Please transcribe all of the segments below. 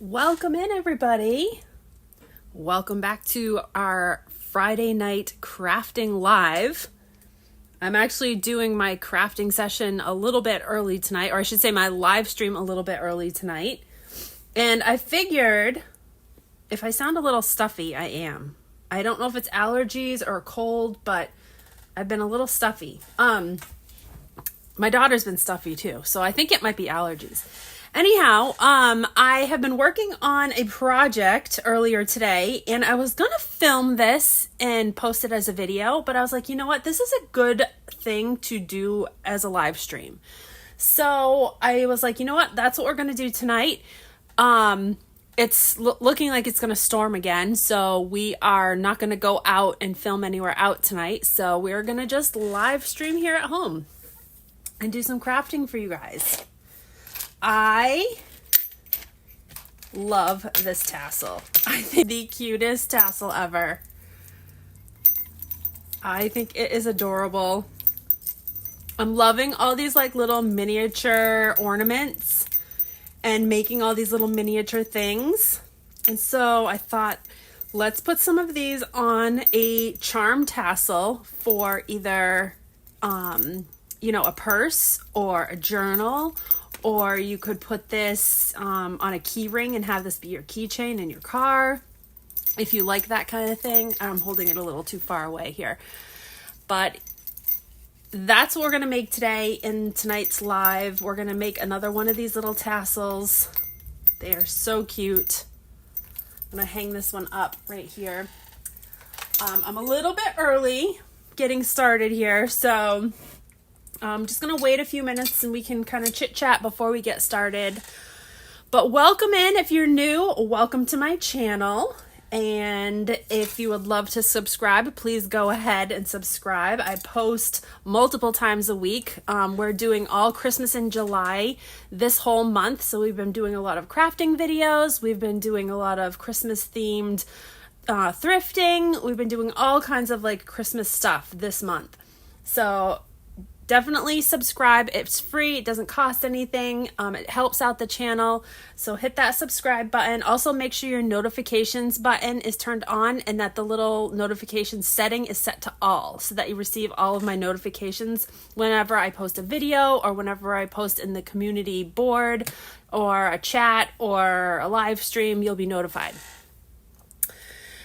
Welcome in, everybody. Welcome back to our Friday night crafting live. I'm actually doing my crafting session a little bit early tonight, or I should say my live stream a little bit early tonight. And I figured if I sound a little stuffy, I am. I don't know if it's allergies or cold, but I've been a little stuffy. My daughter's been stuffy too, so I think it might be allergies. Anyhow, I have been working on a project earlier today, and I was gonna film this and post it as a video, but I was like, you know what? This is a good thing to do as a live stream. So I was like, you know what? That's what we're gonna do tonight. It's looking like it's gonna storm again, so we are not gonna go out and film anywhere out tonight. So we're gonna just live stream here at home and do some crafting for you guys. I love this tassel. I think the cutest tassel ever. I think it is adorable. I'm loving all these like little miniature ornaments and making all these little miniature things. And so I thought, let's put some of these on a charm tassel for either, a purse or a journal. Or you could put this on a key ring and have this be your keychain in your car, if you like that kind of thing. I'm holding it a little too far away here. But that's what we're going to make today in tonight's live. We're going to make another one of these little tassels. They are so cute. I'm going to hang this one up right here. I'm a little bit early getting started here, so I'm just going to wait a few minutes and we can kind of chit chat before we get started. But welcome in. If you're new, welcome to my channel. And if you would love to subscribe, please go ahead and subscribe. I post multiple times a week. We're doing all Christmas in July this whole month. So we've been doing a lot of crafting videos. We've been doing a lot of Christmas themed thrifting. We've been doing all kinds of like Christmas stuff this month. So definitely subscribe. It's free. It doesn't cost anything. It helps out the channel. So hit that subscribe button. Also make sure your notifications button is turned on and that the little notification setting is set to all so that you receive all of my notifications whenever I post a video or whenever I post in the community board or a chat or a live stream, you'll be notified.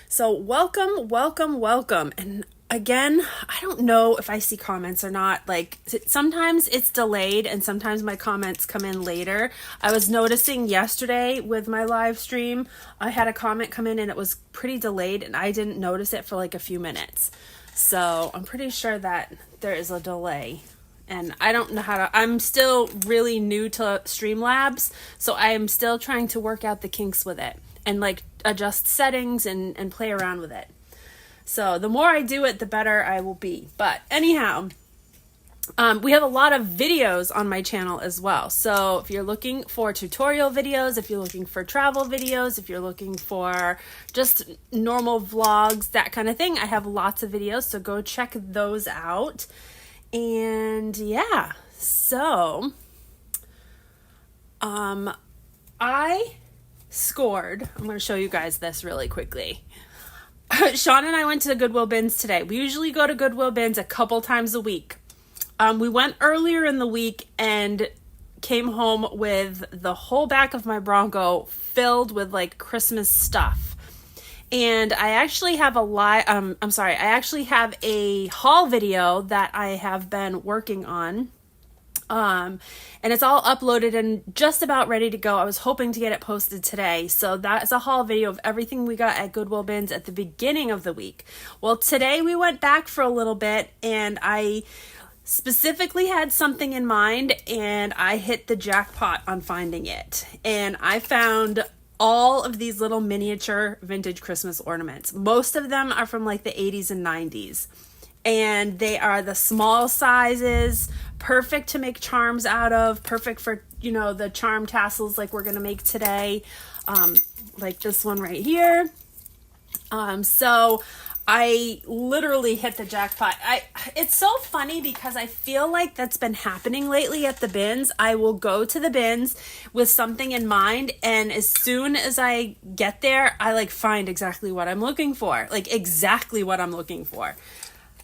So welcome, welcome, welcome. And again, I don't know if I see comments or not. Like sometimes it's delayed and sometimes my comments come in later. I was noticing yesterday with my live stream, I had a comment come in and it was pretty delayed and I didn't notice it for like a few minutes. So I'm pretty sure that there is a delay. And I don't know I'm still really new to Streamlabs, so I am still trying to work out the kinks with it and like adjust settings and play around with it. So the more I do it, the better I will be. But anyhow, we have a lot of videos on my channel as well. So if you're looking for tutorial videos, if you're looking for travel videos, if you're looking for just normal vlogs, that kind of thing, I have lots of videos. So go check those out. And yeah, so I scored. I'm going to show you guys this really quickly. Sean and I went to the Goodwill bins today. We usually go to Goodwill bins a couple times a week. We went earlier in the week and came home with the whole back of my Bronco filled with like Christmas stuff. And I actually have I actually have a haul video that I have been working on. And it's all uploaded and just about ready to go. I was hoping to get it posted today. So that's a haul video of everything we got at Goodwill bins at the beginning of the week. Well, today we went back for a little bit and I specifically had something in mind and I hit the jackpot on finding it. And I found all of these little miniature vintage Christmas ornaments. Most of them are from like the 80s and 90s. And they are the small sizes, perfect to make charms out of, perfect for, the charm tassels like we're going to make today, like this one right here. So I literally hit the jackpot. It's so funny because I feel like that's been happening lately at the bins. I will go to the bins with something in mind, and as soon as I get there, I like find exactly what I'm looking for. Like exactly what I'm looking for.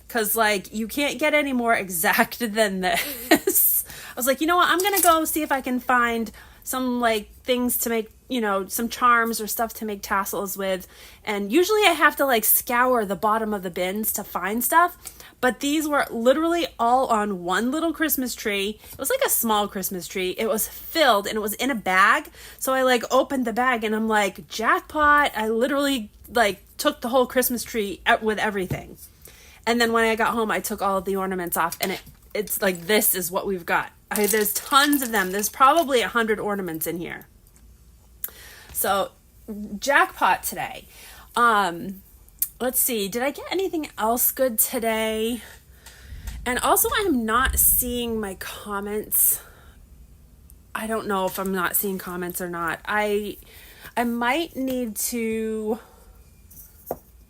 Cause like you can't get any more exact than this. I was like, you know what? I'm gonna go see if I can find some like things to make, you know, some charms or stuff to make tassels with. And usually I have to like scour the bottom of the bins to find stuff. But these were literally all on one little Christmas tree. It was like a small Christmas tree. It was filled and it was in a bag. So I like opened the bag and I'm like, jackpot. I literally like took the whole Christmas tree with everything. And then when I got home, I took all of the ornaments off, and it's like, this is what we've got. There's tons of them. There's probably 100 ornaments in here. So jackpot today. Let's see. Did I get anything else good today? And also I'm not seeing my comments. I don't know if I'm not seeing comments or not. I might need to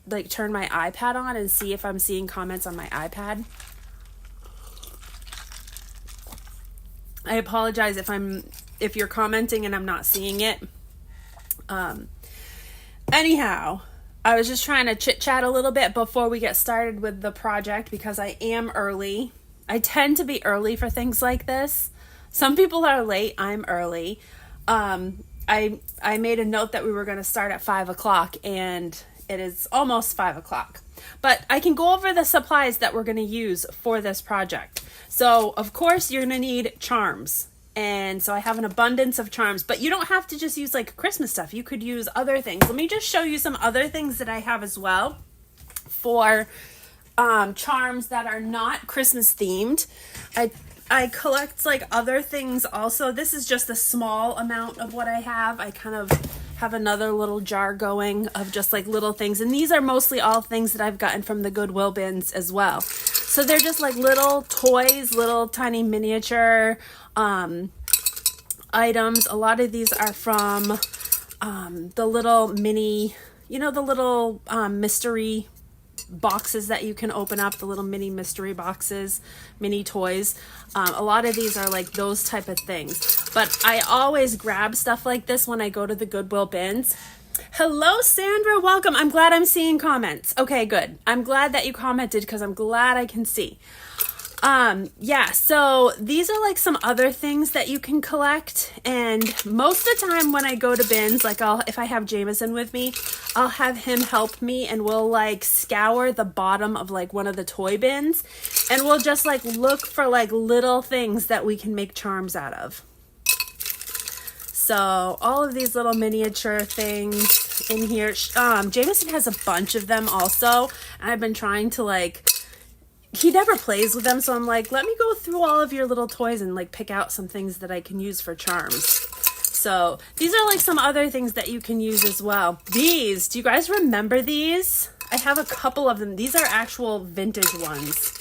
like turn my iPad on and see if I'm seeing comments on my iPad. I apologize if you're commenting and I'm not seeing it. Anyhow, I was just trying to chit chat a little bit before we get started with the project because I am early. I tend to be early for things like this. Some people are late. I'm early. I made a note that we were going to start at 5:00 and it is almost 5:00. But I can go over the supplies that we're going to use for this project. So, of course, you're going to need charms. And so I have an abundance of charms. But you don't have to just use like Christmas stuff. You could use other things. Let me just show you some other things that I have as well for charms that are not Christmas themed. I collect like other things also. This is just a small amount of what I have. I kind of have another little jar going of just like little things. And these are mostly all things that I've gotten from the Goodwill bins as well. So they're just like little toys, little tiny miniature items. A lot of these are from the little mini, you know, the little mystery boxes that you can open up, the little mini mystery boxes, mini toys. A lot of these are like those type of things. But I always grab stuff like this when I go to the Goodwill bins. Hello, Sandra. Welcome. I'm glad I'm seeing comments. Okay, good. I'm glad that you commented because I'm glad I can see. Yeah, so these are like some other things that you can collect. And most of the time when I go to bins, like if I have Jameson with me, I'll have him help me and we'll like scour the bottom of like one of the toy bins. And we'll just like look for like little things that we can make charms out of. So all of these little miniature things in here. Jameson has a bunch of them also. And I've been trying to like, he never plays with them. So I'm like, let me go through all of your little toys and like pick out some things that I can use for charms. So these are like some other things that you can use as well. These, do you guys remember these? I have a couple of them. These are actual vintage ones.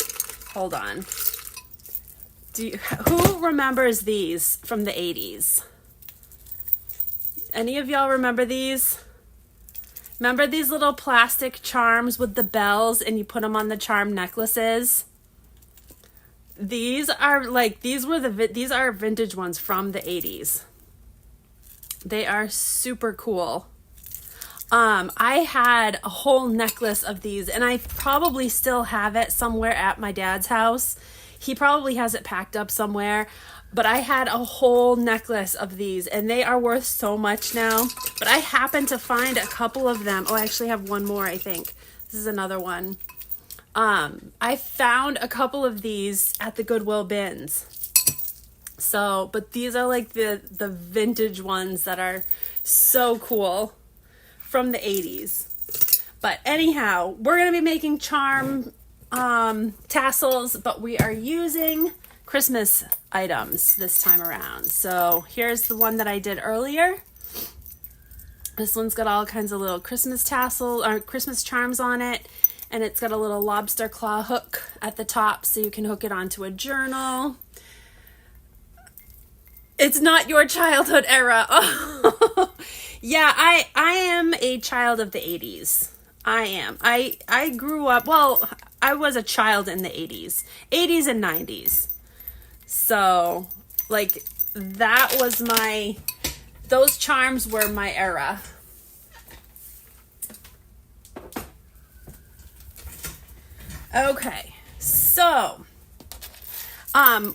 Hold on. Who remembers these from the 80s? Any of y'all remember these? Remember these little plastic charms with the bells and you put them on the charm necklaces? These are like, these are vintage ones from the 80s. They are super cool. I had a whole necklace of these and I probably still have it somewhere at my dad's house. He probably has it packed up somewhere. But I had a whole necklace of these and they are worth so much now. But I happened to find a couple of them. Oh, I actually have one more, I think. This is another one. I found a couple of these at the Goodwill bins. So, but these are like the vintage ones that are so cool from the 80s. But anyhow, we're going to be making charm tassels, but we are using Christmas items this time around. So here's the one that I did earlier. This one's got all kinds of little Christmas tassels or Christmas charms on it. And it's got a little lobster claw hook at the top so you can hook it onto a journal. It's not your childhood era. Oh. Yeah, I am a child of the 80s. I am. I grew up, well, I was a child in the 80s and 90s. So, like, that was those charms were my era. Okay, so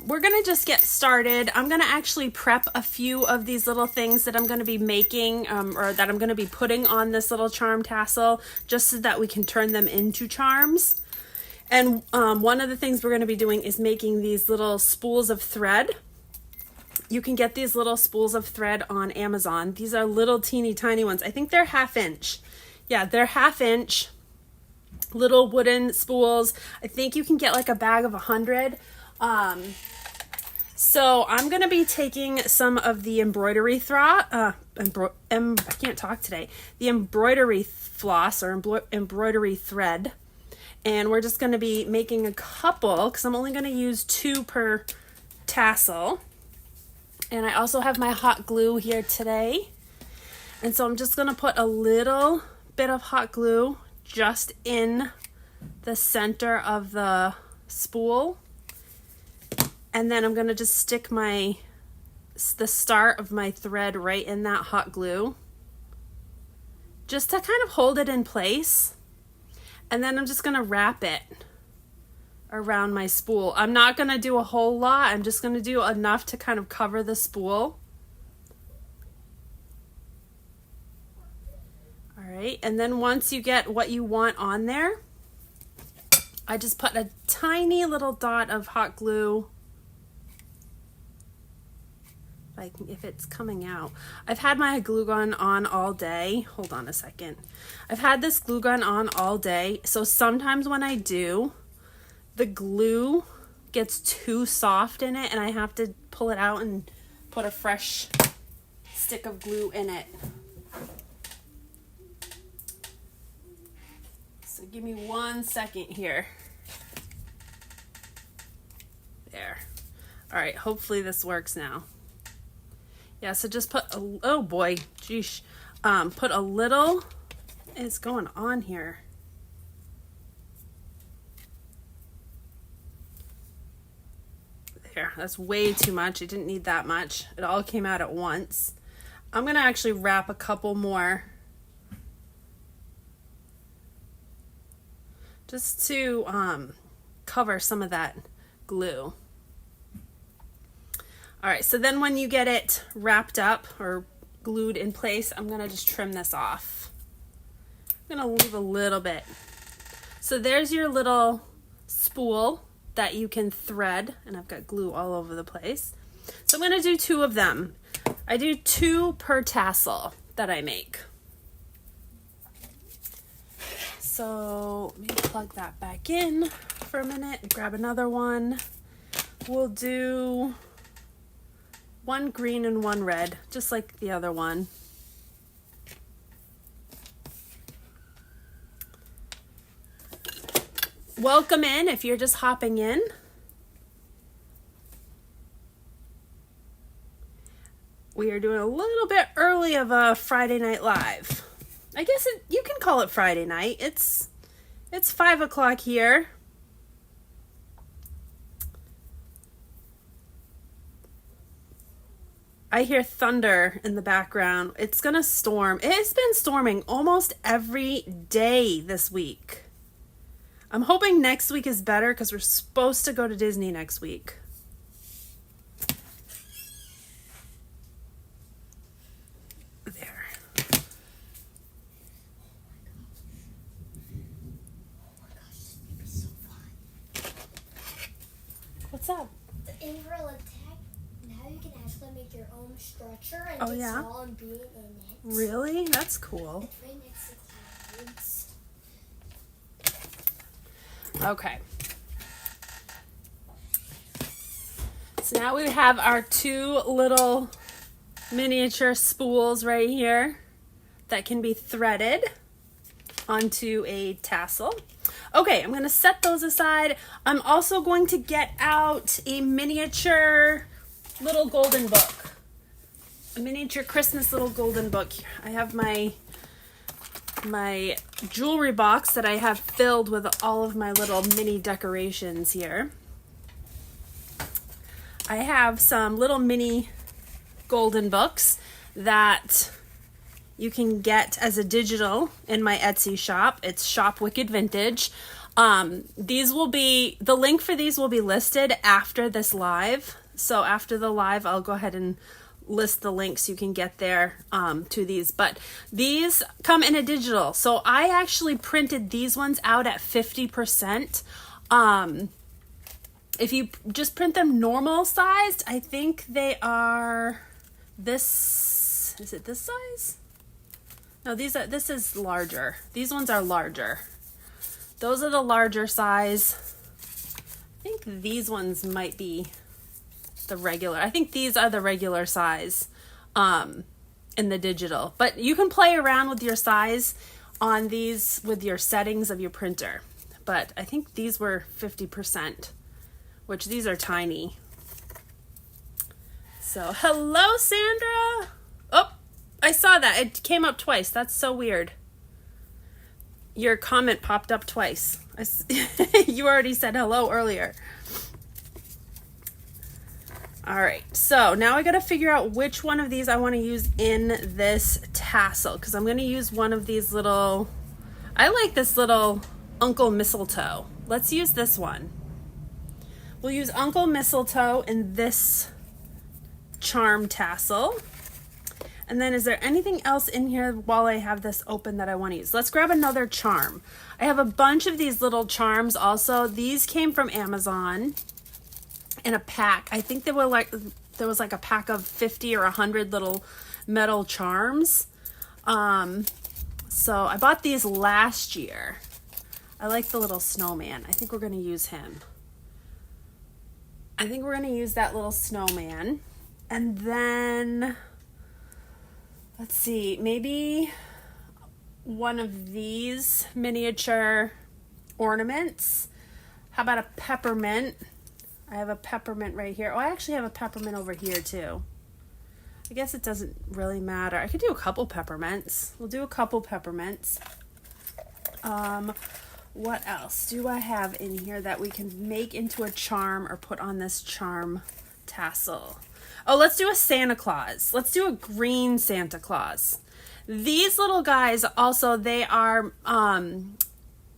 we're gonna just get started. I'm gonna actually prep a few of these little things that I'm gonna be making, or that I'm gonna be putting on this little charm tassel, just so that we can turn them into charms. And one of the things we're gonna be doing is making these little spools of thread. You can get these little spools of thread on Amazon. These are little teeny tiny ones. I think they're 1/2 inch. Yeah, they're 1/2 inch. Little wooden spools. I think you can get like a bag of 100. So I'm going to be taking some of the embroidery I can't talk today. The embroidery floss or embroidery thread. And we're just going to be making a couple, because I'm only going to use 2 per tassel. And I also have my hot glue here today. And so I'm just going to put a little bit of hot glue just in the center of the spool, and then I'm going to just stick the start of my thread right in that hot glue, just to kind of hold it in place. And then I'm just going to wrap it around my spool. I'm not going to do a whole lot. I'm just going to do enough to kind of cover the spool. Right, and then once you get what you want on there, I just put a tiny little dot of hot glue, like if it's coming out. I've had my glue gun on all day. Hold on a second. I've had this glue gun on all day, so sometimes when I do, the glue gets too soft in it and I have to pull it out and put a fresh stick of glue in it. So give me 1 second here. There. All right, hopefully this works now. Yeah, so just put oh boy, geesh. Put a little, it's going on here. There, that's way too much. It didn't need that much. It all came out at once. I'm gonna actually wrap a couple more, just to cover some of that glue. All right, so then when you get it wrapped up or glued in place, I'm gonna just trim this off. I'm gonna leave a little bit. So there's your little spool that you can thread, and I've got glue all over the place. So I'm gonna do 2 of them. I do 2 per tassel that I make. So let me plug that back in for a minute, grab another one. We'll do 1 green and 1 red, just like the other one. Welcome in if you're just hopping in. We are doing a little bit early of a Friday night live. I guess you can call it Friday night. It's 5 o'clock here. I hear thunder in the background. It's gonna storm. It's been storming almost every day this week. I'm hoping next week is better because we're supposed to go to Disney next week. There. What's up? In real attack, now you can actually make your own structure and Oh, yeah? small and being in it. Really? That's cool. It's right next to clouds. Okay. So now we have our 2 little miniature spools right here that can be threaded onto a tassel. Okay, I'm going to set those aside. I'm also going to get out a miniature little golden book. A miniature Christmas little golden book. I have my my jewelry box that I have filled with all of my little mini decorations here. I have some little mini golden books that you can get as a digital in my Etsy shop. It's Shop Wicked Vintage. These will be, the link for these will be listed after this live. So after the live, I'll go ahead and list the links you can get there to these. But these come in a digital. So I actually printed these ones out at 50%. If you just print them normal sized, I think they are this, is it this size? No, this is larger. These ones are larger. Those are the larger size. I think these ones might be the regular. I think these are the regular size in the digital. But you can play around with your size on these with your settings of your printer. But I think these were 50%, which these are tiny. So, hello, Sandra. Oh, I saw that. It came up twice. That's so weird. Your comment popped up twice. You already said hello earlier. All right, so now I got to figure out which one of these I want to use in this tassel, because I'm going to use one of these little, I like this little Uncle Mistletoe. Let's use this one. We'll use Uncle Mistletoe in this charm tassel. And then is there anything else in here while I have this open that I want to use? Let's grab another charm. I have a bunch of these little charms also. These came from Amazon in a pack. I think they were like, there was like a pack of 50 or 100 little metal charms. So I bought these last year. I like the little snowman. I think we're going to use him. I think we're going to use that little snowman. And then, let's see, maybe one of these miniature ornaments. How about a peppermint? I have a peppermint right here. Oh, I actually have a peppermint over here too. I guess it doesn't really matter. I could do a couple peppermints. We'll do a couple peppermints. What else do I have in here that we can make into a charm or put on this charm tassel? Oh, let's do a Santa Claus. Let's do a green Santa Claus. These little guys also, they are,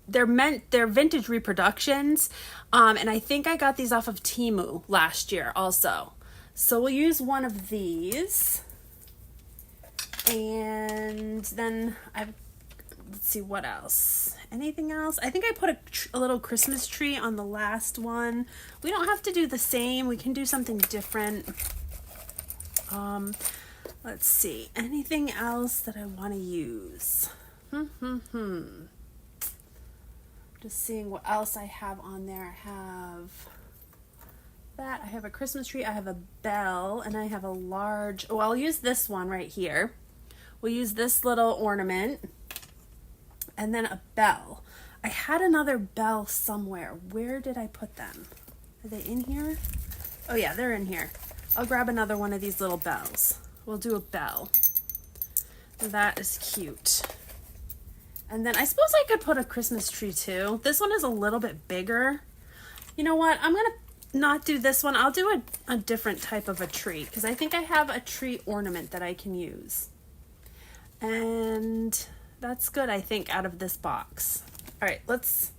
they're vintage reproductions. And I think I got these off of Temu last year also. So we'll use one of these. And then let's see what else. Anything else? I think I put a little Christmas tree on the last one. We don't have to do the same. We can do something different. Let's see. Anything else that I want to use? Just seeing what else I have on there. I have that. I have a Christmas tree. I have a bell. And I have a large... Oh, I'll use this one right here. We'll use this little ornament. And then a bell. I had another bell somewhere. Where did I put them? Are they in here? Oh yeah, they're in here. I'll grab another one of these little bells. We'll do a bell. That is cute. And then I suppose I could put a Christmas tree too. This one is a little bit bigger. You know what? I'm going to not do this one. I'll do a different type of a tree because I think I have a tree ornament that I can use. And that's good, I think, out of this box. All right, let's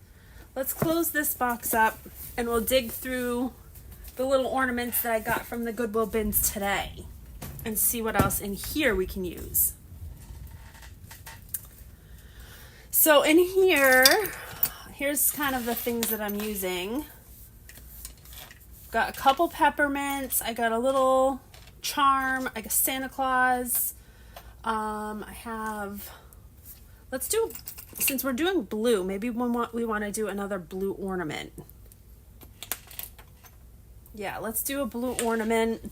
close this box up and we'll dig through the little ornaments that I got from the Goodwill bins today and see what else in here we can use. So in here, here's kind of the things that I'm using. Got a couple peppermints. I got a little charm. I got Santa Claus. I have, let's do, since we're doing blue, maybe we want to do another blue ornament. Yeah, let's do a blue ornament.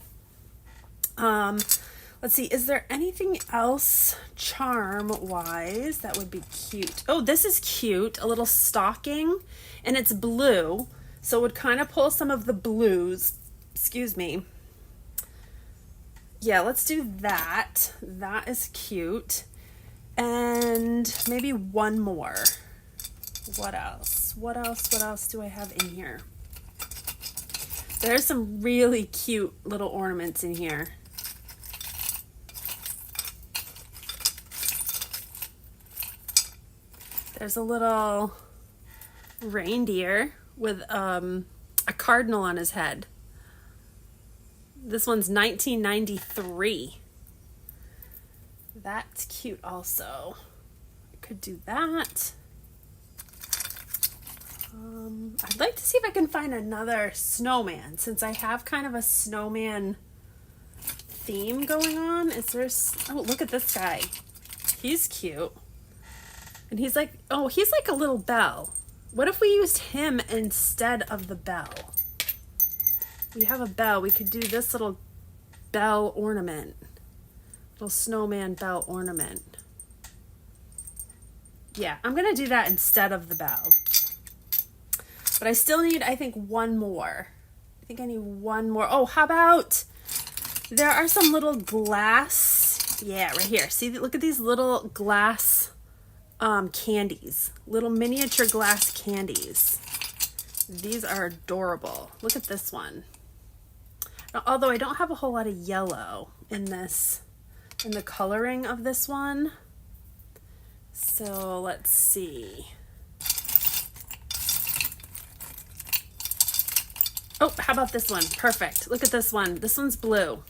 Let's see, is there anything else charm-wise that would be cute? Oh, this is cute, a little stocking, and it's blue, so it would kind of pull some of the blues. Excuse me. Yeah, let's do that. That is cute. And maybe one more. What else? What else do I have in here? There's some really cute little ornaments in here. There's a little reindeer with a cardinal on his head. This one's 1993. That's cute also. I could do that. I'd like to see if I can find another snowman, since I have kind of a snowman theme going on. Is there... Oh, look at this guy. He's cute. And he's like... Oh, he's like a little bell. What if we used him instead of the bell? We have a bell. We could do this little bell ornament. Little snowman bell ornament. Yeah, I'm going to do that instead of the bell. But I still need, I think, one more. I think I need one more. Oh, how about... There are some little glass... Yeah, right here. See, look at these little glass candies. Little miniature glass candies. These are adorable. Look at this one. Now, although I don't have a whole lot of yellow in this, in the coloring of this one. So let's see. Oh, how about this one? Perfect. Look at this one. This one's blue.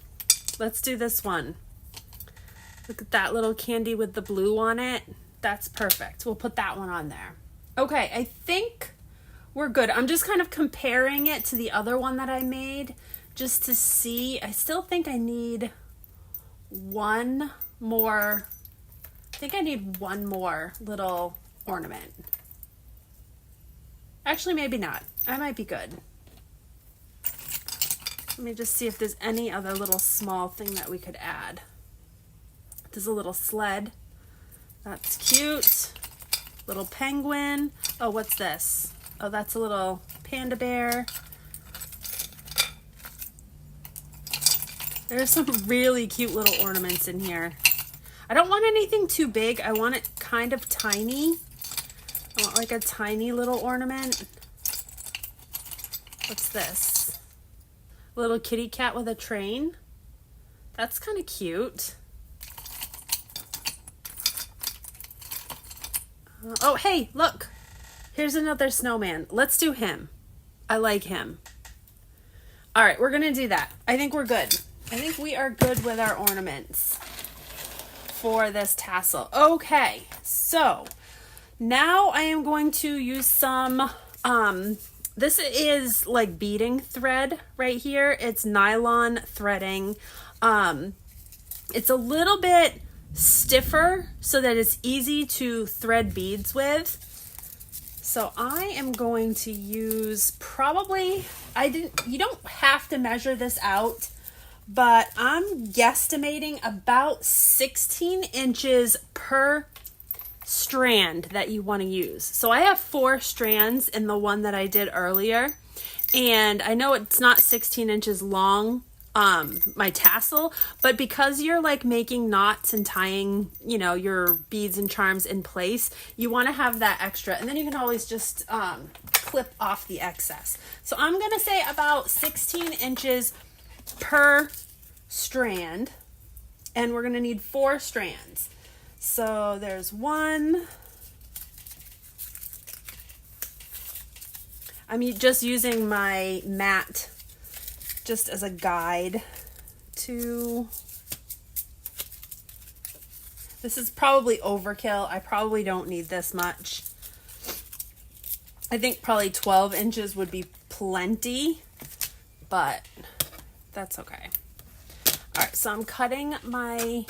Let's do this one. Look at that little candy with the blue on it. That's perfect. We'll put that one on there. Okay, I think we're good. I'm just kind of comparing it to the other one that I made just to see. I still think I need one more. I think I need one more little ornament. Actually, maybe not. I might be good. Let me just see if there's any other little small thing that we could add. There's a little sled. That's cute. Little penguin. Oh, what's this? Oh, that's a little panda bear. There's some really cute little ornaments in here. I don't want anything too big. I want it kind of tiny. I want like a tiny little ornament. What's this? A little kitty cat with a train. That's kind of cute. Oh, hey, look. Here's another snowman. Let's do him. I like him. All right, we're going to do that. I think we're good. I think we are good with our ornaments for this tassel. Okay, so now I am going to use some, this is like beading thread right here. It's nylon threading. It's a little bit stiffer so that it's easy to thread beads with. So I am going to use probably, you don't have to measure this out, but I'm guesstimating about 16 inches per strand that you want to use. So I have 4 strands in the one that I did earlier, and I know it's not 16 inches long, my tassel, but because you're like making knots and tying, you know, your beads and charms in place, you want to have that extra, and then you can always just clip off the excess. So I'm gonna say about 16 inches per strand, and we're gonna need 4 strands. So there's 1. I'm just using my mat just as a guide to... This is probably overkill. I probably don't need this much. I think probably 12 inches would be plenty, but that's okay. All right, so I'm cutting my...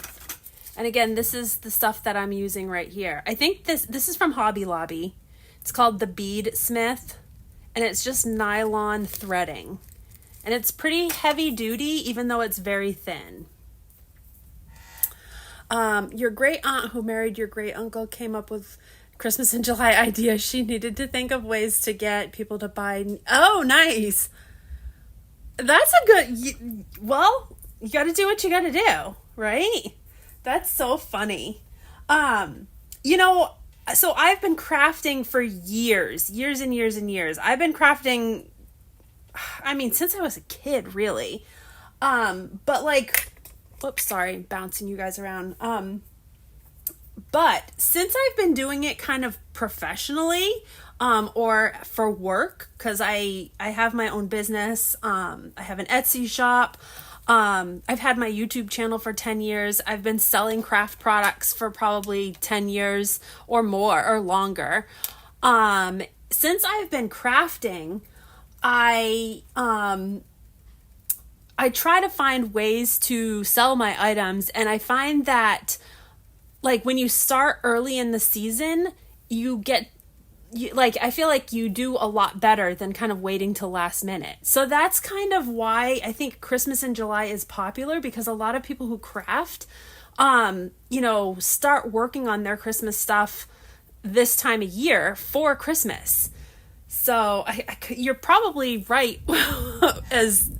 And again, this is the stuff that I'm using right here. I think this is from Hobby Lobby. It's called the Bead Smith, and it's just nylon threading. And it's pretty heavy duty, even though it's very thin. Your great aunt who married your great uncle came up with Christmas in July idea. She needed to think of ways to get people to buy. Oh, nice. That's a good, well, you got to do what you got to do, right? That's so funny. You know, so I've been crafting for years and years and years. I've been crafting, I mean, since I was a kid, really. But like, whoops, sorry, bouncing you guys around. But since I've been doing it kind of professionally, or for work, because I have my own business, I have an Etsy shop, I've had my YouTube channel for 10 years, I've been selling craft products for probably 10 years or more or longer. Since I've been crafting, I try to find ways to sell my items, and I find that like when you start early in the season, I feel like you do a lot better than kind of waiting till last minute. So that's kind of why I think Christmas in July is popular, because a lot of people who craft, start working on their Christmas stuff this time of year for Christmas. So you're probably right. As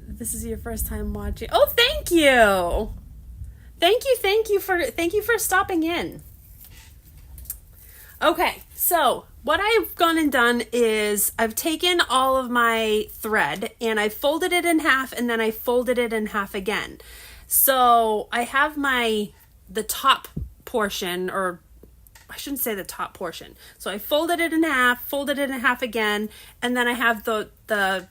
this is your first time watching. Oh, thank you. Thank you for stopping in. Okay, so what I've gone and done is I've taken all of my thread and I folded it in half, and then I folded it in half again. So I have the top portion, or I shouldn't say the top portion. So I folded it in half again, and then I have the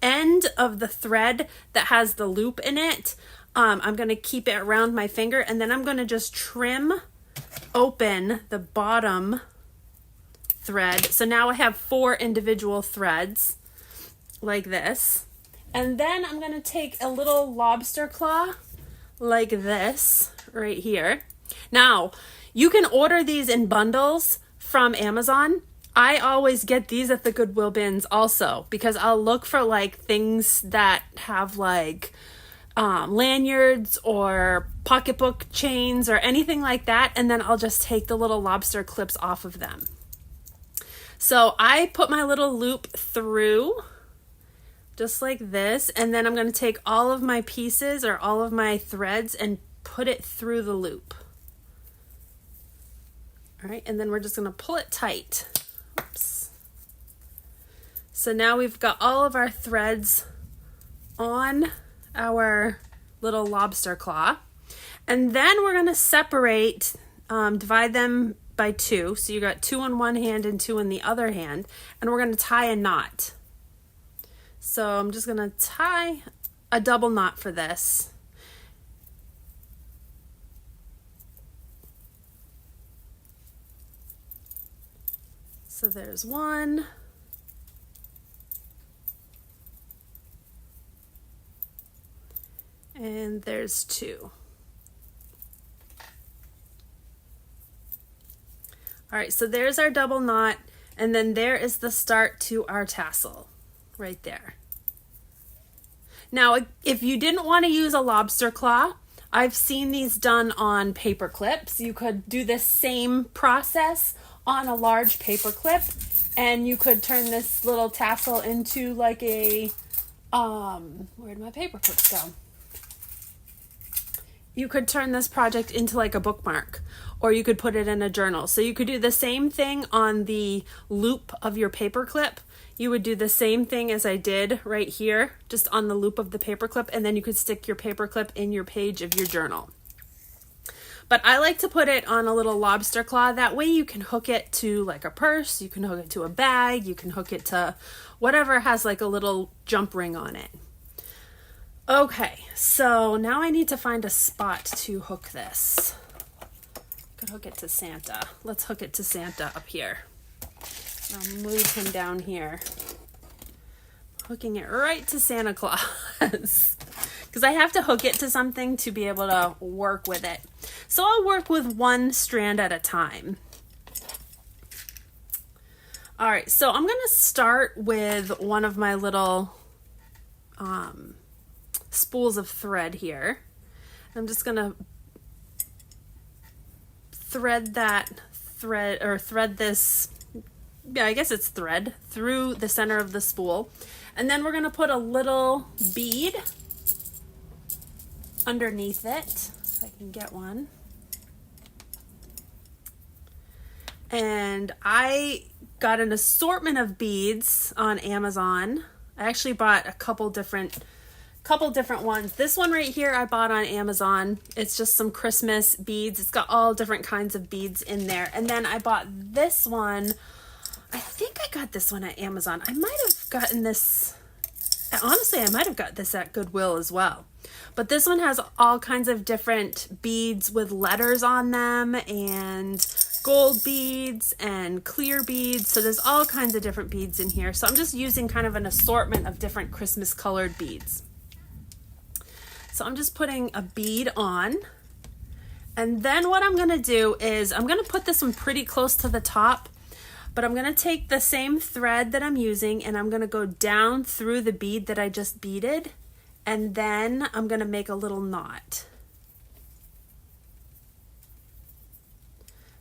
end of the thread that has the loop in it. I'm going to keep it around my finger, and then I'm going to just trim open the bottom thread. So now I have 4 individual threads like this. And then I'm going to take a little lobster claw like this right here. Now, you can order these in bundles from Amazon. I always get these at the Goodwill bins also, because I'll look for like things that have like lanyards or pocketbook chains or anything like that, and then I'll just take the little lobster clips off of them. So I put my little loop through just like this, and then I'm going to take all of my pieces or all of my threads and put it through the loop. All right, and then we're just going to pull it tight. Oops. So now we've got all of our threads on our little lobster claw, and then we're going to separate, divide them by 2. So you got 2 in one hand and 2 in the other hand, and we're going to tie a knot. So I'm just going to tie a double knot for this. So there's 1. And there's 2. All right, so there's our double knot, and then there is the start to our tassel right there. Now, if you didn't want to use a lobster claw, I've seen these done on paper clips. You could do the same process on a large paper clip, and you could turn this little tassel into like a, where'd my paper clips go? You could turn this project into like a bookmark, or you could put it in a journal. So you could do the same thing on the loop of your paper clip. You would do the same thing as I did right here, just on the loop of the paper clip, and then you could stick your paper clip in your page of your journal. But I like to put it on a little lobster claw. That way you can hook it to like a purse, you can hook it to a bag, you can hook it to whatever has like a little jump ring on it. Okay, so now I need to find a spot to hook this. I could hook it to Santa. Let's hook it to Santa up here. I'll move him down here. Hooking it right to Santa Claus. Because I have to hook it to something to be able to work with it. So I'll work with one strand at a time. All right, so I'm going to start with one of my little spools of thread here. I'm just going to thread this, yeah, I guess it's thread, through the center of the spool. And then we're going to put a little bead underneath it, if I can get one. And I got an assortment of beads on Amazon. I actually bought a couple different ones. This one right here I bought on Amazon. It's just some Christmas beads. It's got all different kinds of beads in there. And then I bought this one. I think I got this one at Amazon. I might have gotten this, honestly, I might have got this at Goodwill as well. But this one has all kinds of different beads with letters on them, and gold beads and clear beads. So there's all kinds of different beads in here. So I'm just using kind of an assortment of different Christmas colored beads. So I'm just putting a bead on. And then what I'm gonna do is I'm gonna put this one pretty close to the top, but I'm gonna take the same thread that I'm using and I'm gonna go down through the bead that I just beaded, and then I'm gonna make a little knot.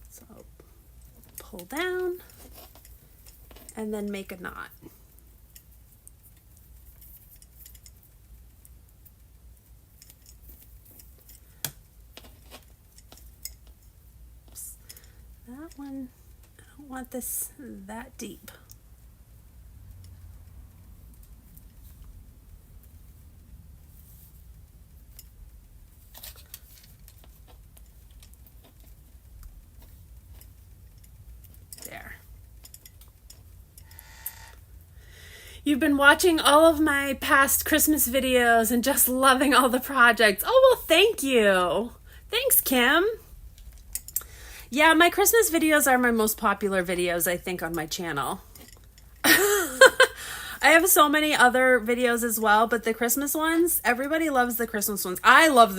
So pull down and then make a knot. Oops. That one, I don't want this that deep. You've been watching all of my past Christmas videos and just loving all the projects. Oh, well, thank you. Thanks, Kim. Yeah, my Christmas videos are my most popular videos, I think, on my channel. I have so many other videos as well, but the Christmas ones, everybody loves the Christmas ones. I love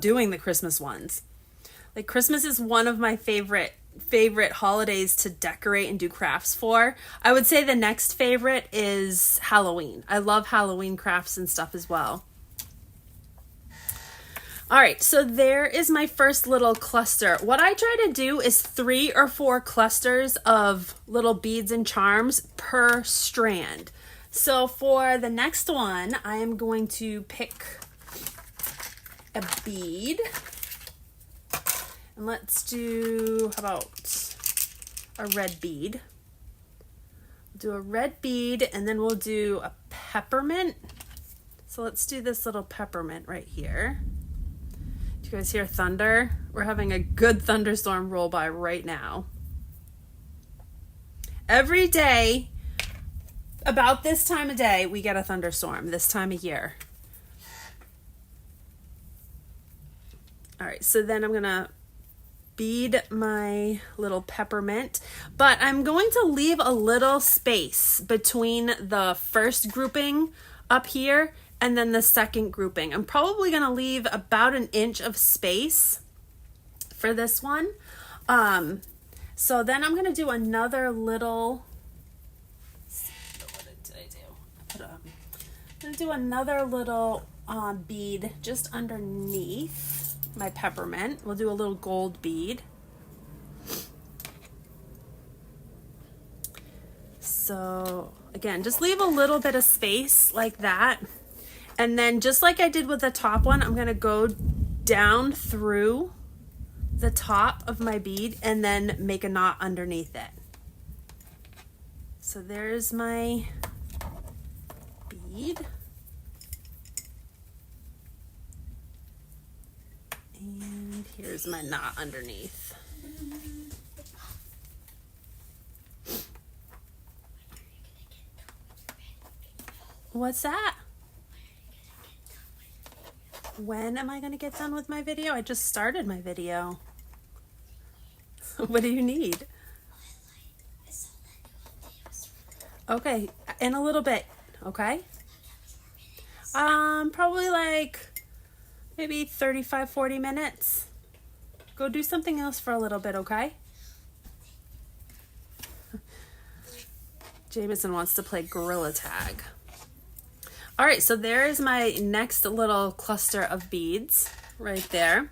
doing the Christmas ones. Like, Christmas is one of my favorite holidays to decorate and do crafts for. I would say the next favorite is Halloween. I love Halloween crafts and stuff as well. All right, so there is my first little cluster. What I try to do is 3 or 4 clusters of little beads and charms per strand. So for the next one, I am going to pick a bead. And let's do, how about a red bead? We'll do a red bead, and then we'll do a peppermint. So let's do this little peppermint right here. Do you guys hear thunder? We're having a good thunderstorm roll by right now. Every day, about this time of day, we get a thunderstorm this time of year. All right, so then I'm gonna bead my little peppermint, but I'm going to leave a little space between the first grouping up here and then the second grouping. I'm probably going to leave about 1 inch of space for this one. So then I'm going to do another little, what did I do? I'm going to do another little bead just underneath my peppermint. We'll do a little gold bead. So again, just leave a little bit of space like that. And then just like I did with the top one, I'm gonna go down through the top of my bead and then make a knot underneath it. So there's my bead. And here's my knot underneath. What's that? When am I going to get done with my video? I just started my video. What do you need? Okay, in a little bit, okay? Probably like maybe 35, 40 minutes. Go do something else for a little bit, okay? Jameson wants to play gorilla tag. All right, so there is my next little cluster of beads right there.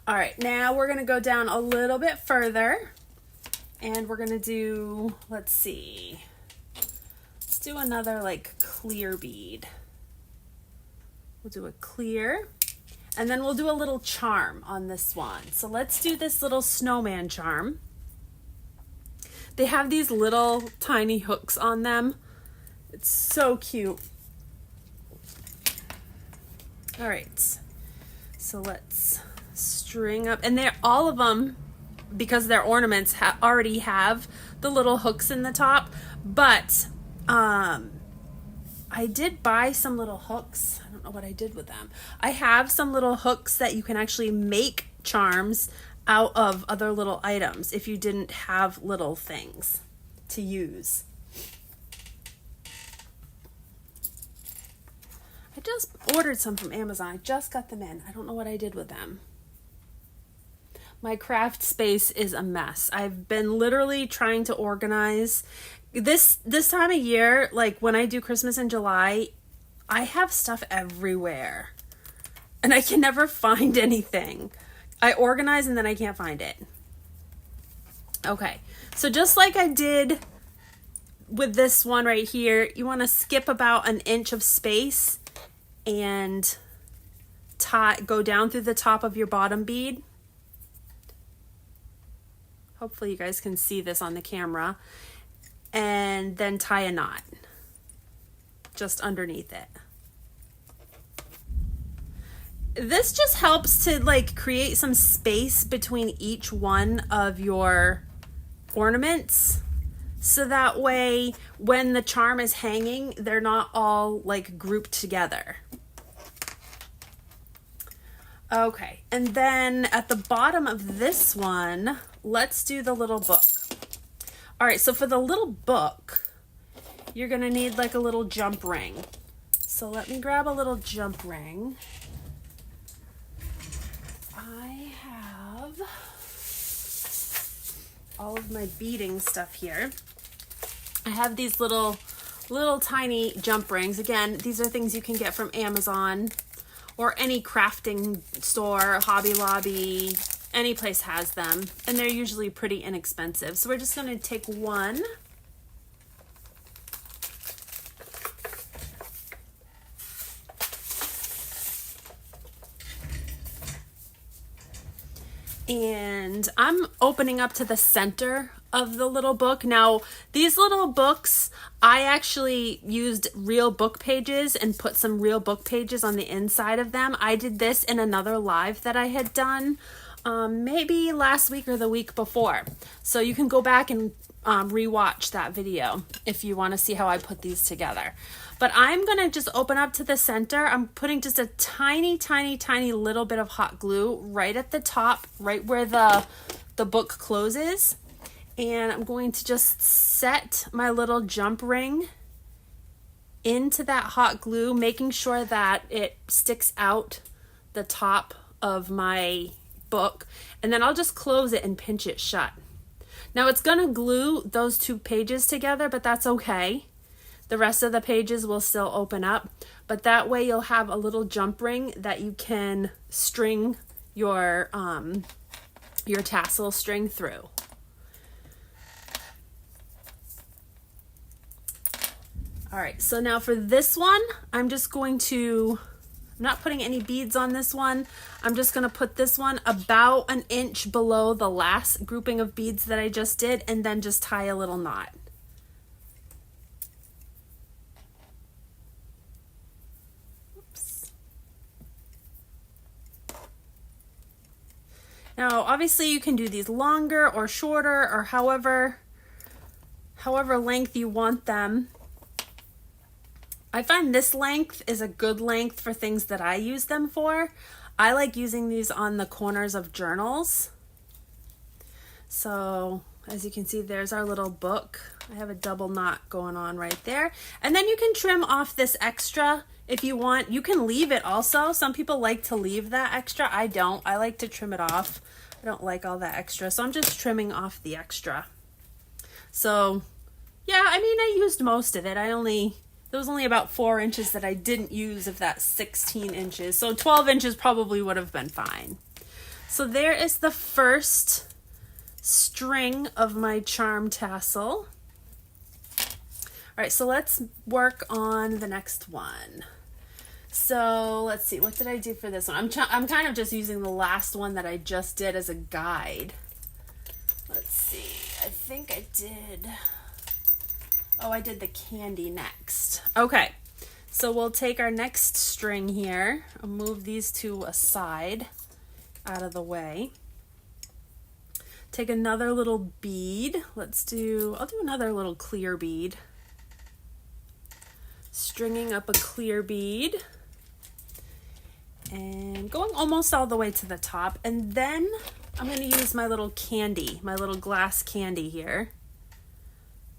All right, now we're gonna go down a little bit further and we're gonna do, let's see, let's do another like clear bead. We'll do a clear, And then we'll do a little charm on this one. So let's do this little snowman charm. They have these little tiny hooks on them. It's so cute. All right, so let's string up, and they're all of them, because they're ornaments, already have the little hooks in the top, but I did buy some little hooks. I don't know what I did with them. I have some little hooks that you can actually make charms out of other little items if you didn't have little things to use. I just ordered some from Amazon. I just got them in. I don't know what I did with them. My craft space is a mess. I've been literally trying to organize. This time of year, like when I do Christmas in July, I have stuff everywhere. And I can never find anything. I organize and then I can't find it. Okay, so just like I did with this one right here, you want to skip about an inch of space and go down through the top of your bottom bead. Hopefully you guys can see this on the camera. And then tie a knot just underneath it. This just helps to like create some space between each one of your ornaments, so that way when the charm is hanging, they're not all like grouped together. Okay, and then at the bottom of this one, let's do the little book. All right, so for the little book, you're gonna need like a little jump ring. So let me grab a little jump ring. I have all of my beading stuff here. I have these little tiny jump rings. Again, these are things you can get from Amazon or any crafting store, Hobby Lobby, any place has them, and they're usually pretty inexpensive. So we're just going to take one. And I'm opening up to the center of the little book. Now, these little books, I actually used real book pages and put some real book pages on the inside of them. I did this in another live that I had done maybe last week or the week before. So you can go back and rewatch that video if you want to see how I put these together. But I'm going to just open up to the center. I'm putting just a tiny, tiny, tiny little bit of hot glue right at the top, right where the book closes. And I'm going to just set my little jump ring into that hot glue, making sure that it sticks out the top of my book. And then I'll just close it and pinch it shut. Now it's going to glue those two pages together, but that's okay. The rest of the pages will still open up, but that way you'll have a little jump ring that you can string your tassel string through. All right, so now for this one, I'm not putting any beads on this one. I'm just gonna put this one about an inch below the last grouping of beads that I just did, and then just tie a little knot. Now, obviously you can do these longer or shorter or however length you want them. I find this length is a good length for things that I use them for. I like using these on the corners of journals. So as you can see, there's our little book. I have a double knot going on right there. And then you can trim off this extra if you want. You can leave it also. Some people like to leave that extra. I don't. I like to trim it off. I don't like all that extra. So I'm just trimming off the extra. So yeah, I mean, I used most of it. There was only about 4 inches that I didn't use of that 16 inches. So 12 inches probably would have been fine. So there is the first string of my charm tassel. All right, so let's work on the next one. So let's see, what did I do for this one? I'm kind of just using the last one that I just did as a guide. Let's see, I think I did, oh, I did the candy next. Okay, so we'll take our next string here. I'll move these two aside, out of the way. Take another little bead. I'll do another little clear bead. Stringing up a clear bead. And going almost all the way to the top. And then I'm going to use my little candy, my little glass candy here.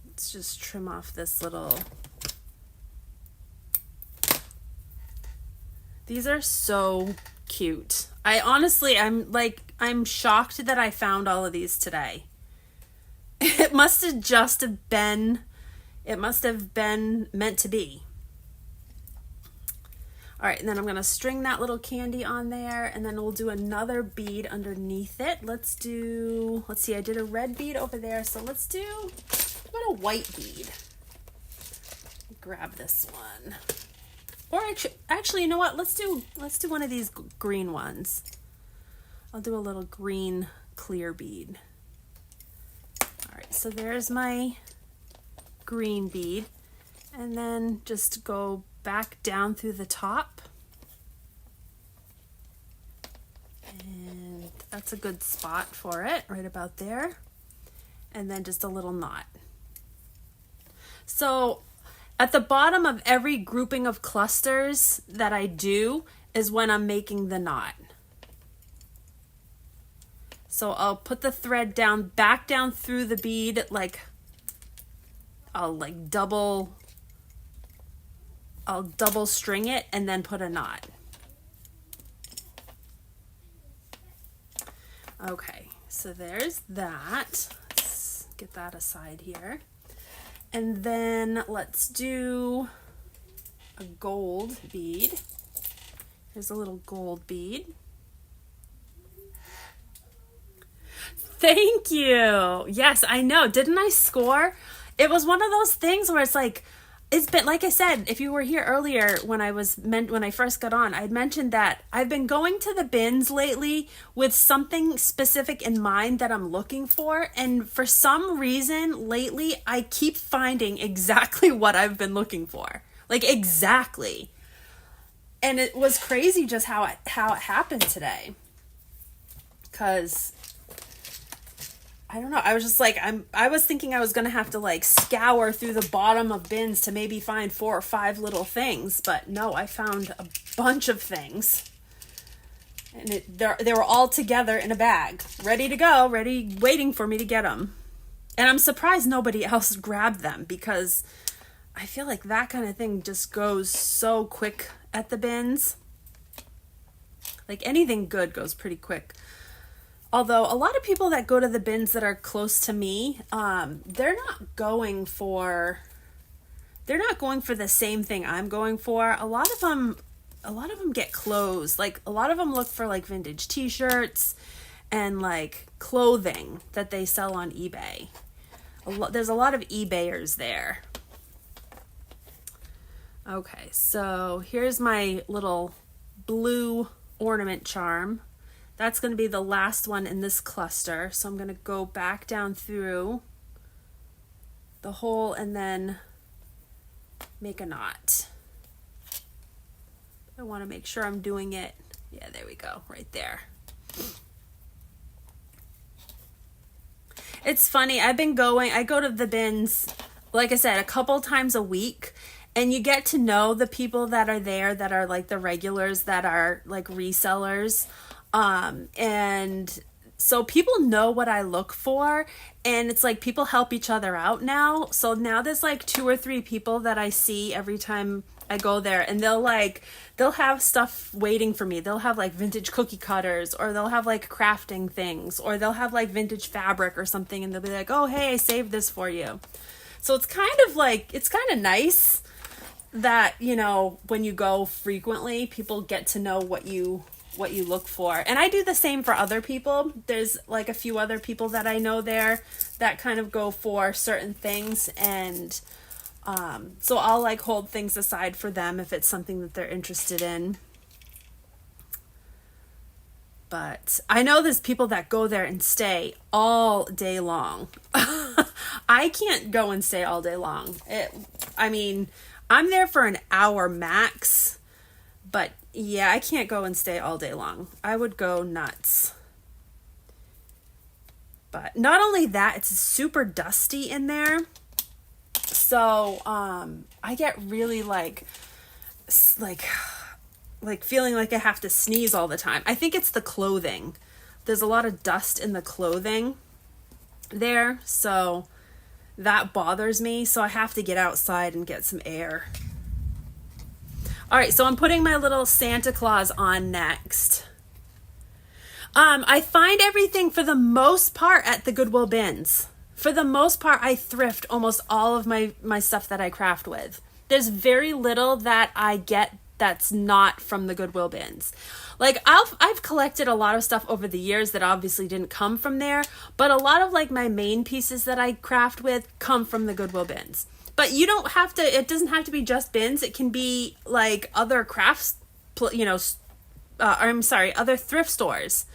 Let's just trim off this little. These are so cute. I'm shocked that I found all of these today. It must have been meant to be. All right, and then I'm gonna string that little candy on there, and then we'll do another bead underneath it. Let's see, I did a red bead over there, so let's do, what about a white bead? Grab this one. Or actually, you know what? Let's do one of these green ones. I'll do a little green clear bead. All right, so there's my green bead, and then just go back down through the top, and that's a good spot for it, right about there, and then just a little knot. So at the bottom of every grouping of clusters that I do is when I'm making the knot. So I'll put the thread back down through the bead, I'll double string it and then put a knot. Okay, so there's that. Let's get that aside here. And then let's do a gold bead. Here's a little gold bead. Thank you. Yes, I know. Didn't I score? It was one of those things where it's been, like I said, if you were here earlier when I first got on, I'd mentioned that I've been going to the bins lately with something specific in mind that I'm looking for. And for some reason lately, I keep finding exactly what I've been looking for. Like exactly. And it was crazy just how it happened today. 'Cause I don't know. I was just I was thinking I was going to have to scour through the bottom of bins to maybe find 4 or 5 little things. But no, I found a bunch of things. And they were all together in a bag, ready to go, waiting for me to get them. And I'm surprised nobody else grabbed them, because I feel like that kind of thing just goes so quick at the bins. Like anything good goes pretty quick. Although a lot of people that go to the bins that are close to me, they're not going for the same thing I'm going for. A lot of them get clothes. Like a lot of them look for vintage t-shirts and clothing that they sell on eBay. There's a lot of eBayers there. Okay, so here's my little blue ornament charm. That's going to be the last one in this cluster. So I'm going to go back down through the hole and then make a knot. I want to make sure I'm doing it. Yeah, there we go, right there. It's funny, I go to the bins, like I said, a couple times a week. And you get to know the people that are there that are the regulars that are resellers. And so people know what I look for, and it's people help each other out now. So now there's 2 or 3 people that I see every time I go there, and they'll have stuff waiting for me. They'll have vintage cookie cutters, or they'll have crafting things, or they'll have vintage fabric or something, and they'll be like, "Oh, hey, I saved this for you." So it's kind of nice that, when you go frequently, people get to know what you look for. And I do the same for other people. There's a few other people that I know there that kind of go for certain things, and So I'll like hold things aside for them if it's something that they're interested in. But I know there's people that go there and stay all day long. I can't go and stay all day long. I mean, I'm there for an hour max, but yeah, I can't go and stay all day long. I would go nuts. But not only that, it's super dusty in there. So, I get really like feeling like I have to sneeze all the time. I think it's the clothing. There's a lot of dust in the clothing there, so that bothers me. So I have to get outside and get some air. All right, so I'm putting my little Santa Claus on next. I find everything for the most part at the Goodwill bins. For the most part, I thrift almost all of my stuff that I craft with. There's very little that I get that's not from the Goodwill bins. Like I've collected a lot of stuff over the years that obviously didn't come from there, but a lot of like my main pieces that I craft with come from the Goodwill bins. But you don't have to, it doesn't have to be just bins. It can be like other crafts, other thrift stores,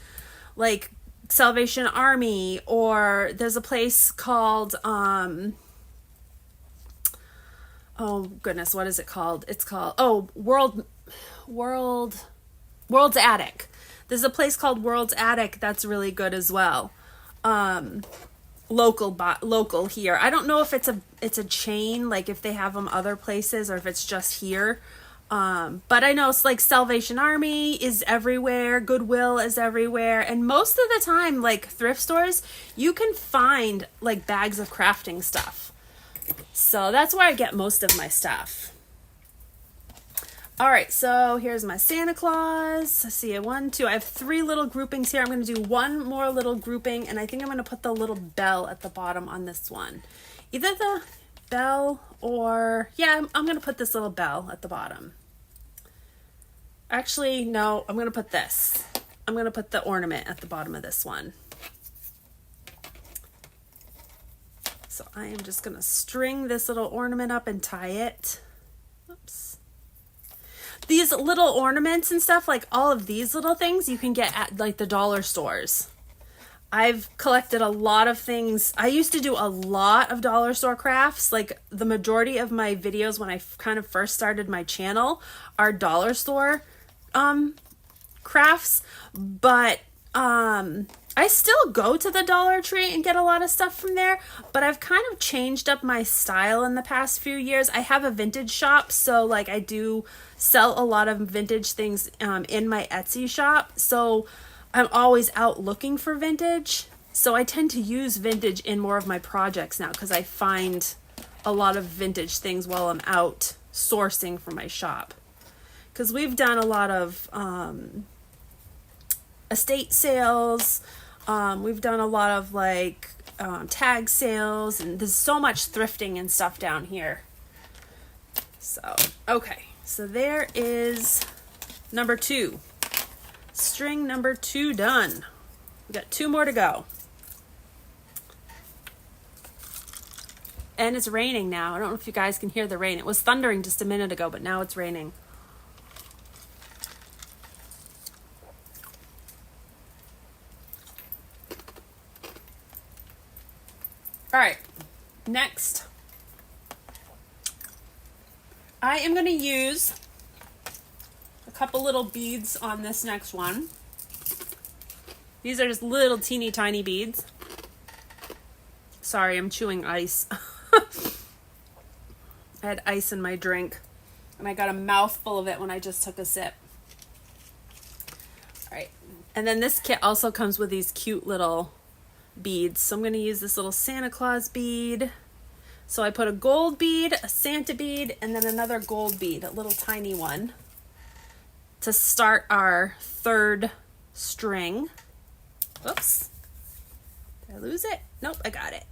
like Salvation Army, or there's a place called, oh goodness, what is it called? It's called, World's Attic. There's a place called World's Attic that's really good as well. Local here. I don't know if it's a chain, like if they have them other places or if it's just here. But I know it's like Salvation Army is everywhere, Goodwill is everywhere, and most of the time, like thrift stores, you can find like bags of crafting stuff. So that's where I get most of my stuff. All right, so here's my Santa Claus. Let's see, I have 3 little groupings here. I'm going to do one more little grouping, and I think I'm going to put the little bell at the bottom on this one. Either the bell or, yeah, I'm going to put this little bell at the bottom. Actually, no, I'm going to put this. I'm going to put the ornament at the bottom of this one. So I am just going to string this little ornament up and tie it. Oops. These little ornaments and stuff, like all of these little things, you can get at like the dollar stores. I've collected a lot of things. I used to do a lot of dollar store crafts. Like the majority of my videos when I kind of first started my channel are dollar store crafts, but I still go to the Dollar Tree and get a lot of stuff from there, but I've kind of changed up my style in the past few years. I have a vintage shop, so like I do sell a lot of vintage things in my Etsy shop, so I'm always out looking for vintage. So I tend to use vintage in more of my projects now because I find a lot of vintage things while I'm out sourcing for my shop. Because we've done a lot of estate sales. We've done a lot of like tag sales, and there's so much thrifting and stuff down here. So, okay. So there is number 2. String number 2 done. We got 2 more to go. And it's raining now. I don't know if you guys can hear the rain. It was thundering just a minute ago, but now it's raining. All right, next, I am going to use a couple little beads on this next one. These are just little teeny tiny beads. Sorry, I'm chewing ice. I had ice in my drink, and I got a mouthful of it when I just took a sip. All right, and then this kit also comes with these cute little beads. So I'm going to use this little Santa Claus bead. So I put a gold bead, a Santa bead, and then another gold bead, a little tiny one, to start our 3rd string. Oops. Did I lose it? Nope, I got it.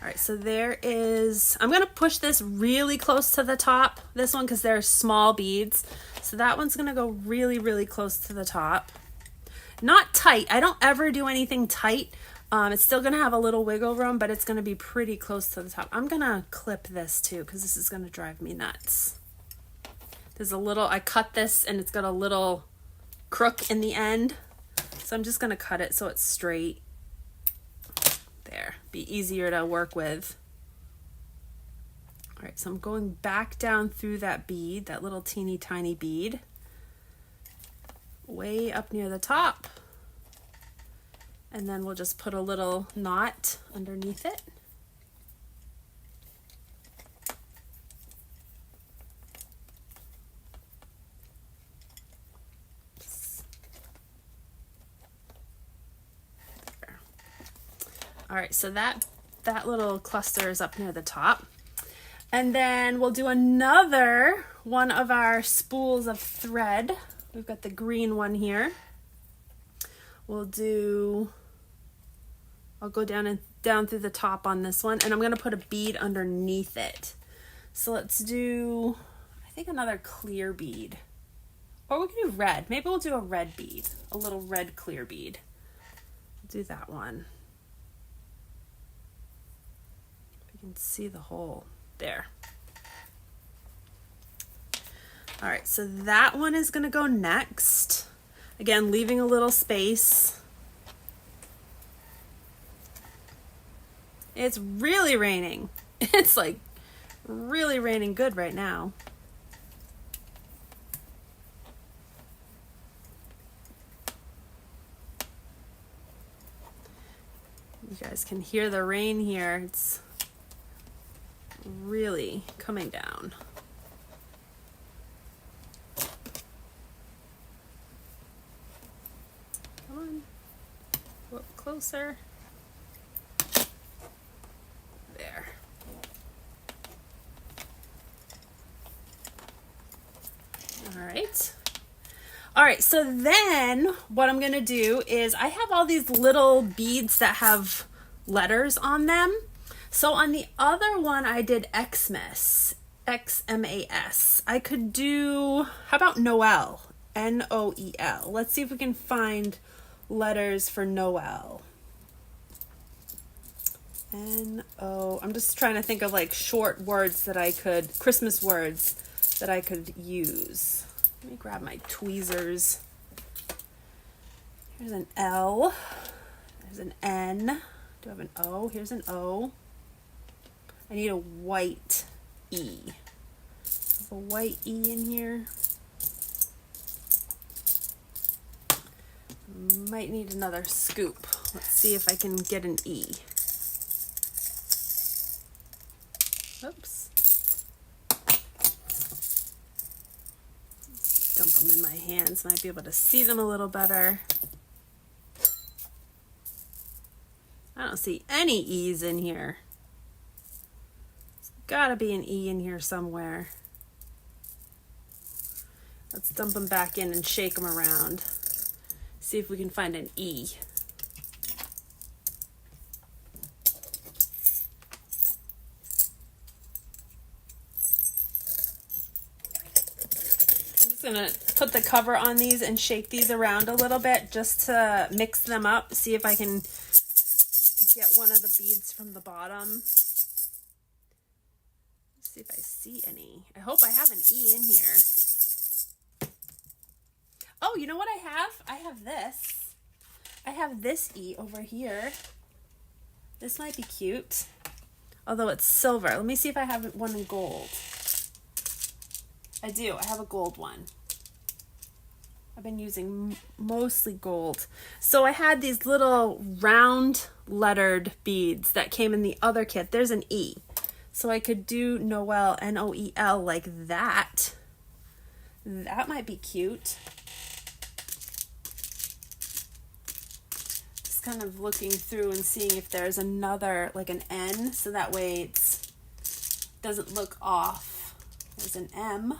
All right, so there is, I'm going to push this really close to the top, this one, because they're small beads. So that one's going to go really, really close to the top. Not tight. I don't ever do anything tight It's still gonna have a little wiggle room, but it's gonna be pretty close to the top. I'm gonna clip this too, because this is gonna drive me nuts. There's a little, I cut this and it's got a little crook in the end. So I'm just gonna cut it so it's straight. There, be easier to work with. All right, so I'm going back down through that bead, that little teeny tiny bead, way up near the top. And then we'll just put a little knot underneath it. There. All right, so that little cluster is up near the top. And then we'll do another one of our spools of thread. We've got the green one here. We'll do, I'll go down through the top on this one, and I'm gonna put a bead underneath it. So let's do, I think another clear bead. Or we can do red. Maybe we'll do a red bead, a little red clear bead. We'll do that one. You can see the hole. There. All right, so that one is gonna go next. Again, leaving a little space. It's really raining. It's like really raining good right now. You guys can hear the rain here. It's really coming down. Come on, go up closer. There. All right. All right, so then what I'm gonna do is I have all these little beads that have letters on them. So on the other one, I did Xmas, X-M-A-S. I could do, how about Noel, N-O-E-L. Let's see if we can find letters for Noel. N-O, I'm just trying to think of like short words that I could, Christmas words that I could use. Let me grab my tweezers. Here's an L, there's an N. Do I have an O? Here's an O. I need a white E. There's a white E in here. Might need another scoop. Let's see if I can get an E. Oops. Dump them in my hands. Might be able to see them a little better. I don't see any E's in here. There's gotta be an E in here somewhere. Let's dump them back in and shake them around. See if we can find an E. I'm just gonna put the cover on these and shake these around a little bit just to mix them up. See if I can get one of the beads from the bottom. Let's see if I see any. I hope I have an E in here. Oh, you know what I have? I have this. I have this E over here. This might be cute. Although it's silver. Let me see if I have one in gold. I do. I have a gold one. I've been using mostly gold. So I had these little round lettered beads that came in the other kit. There's an E. So I could do Noel, N-O-E-L, like that. That might be cute. Just kind of looking through and seeing if there's another, like an N, so that way it doesn't look off. There's an M.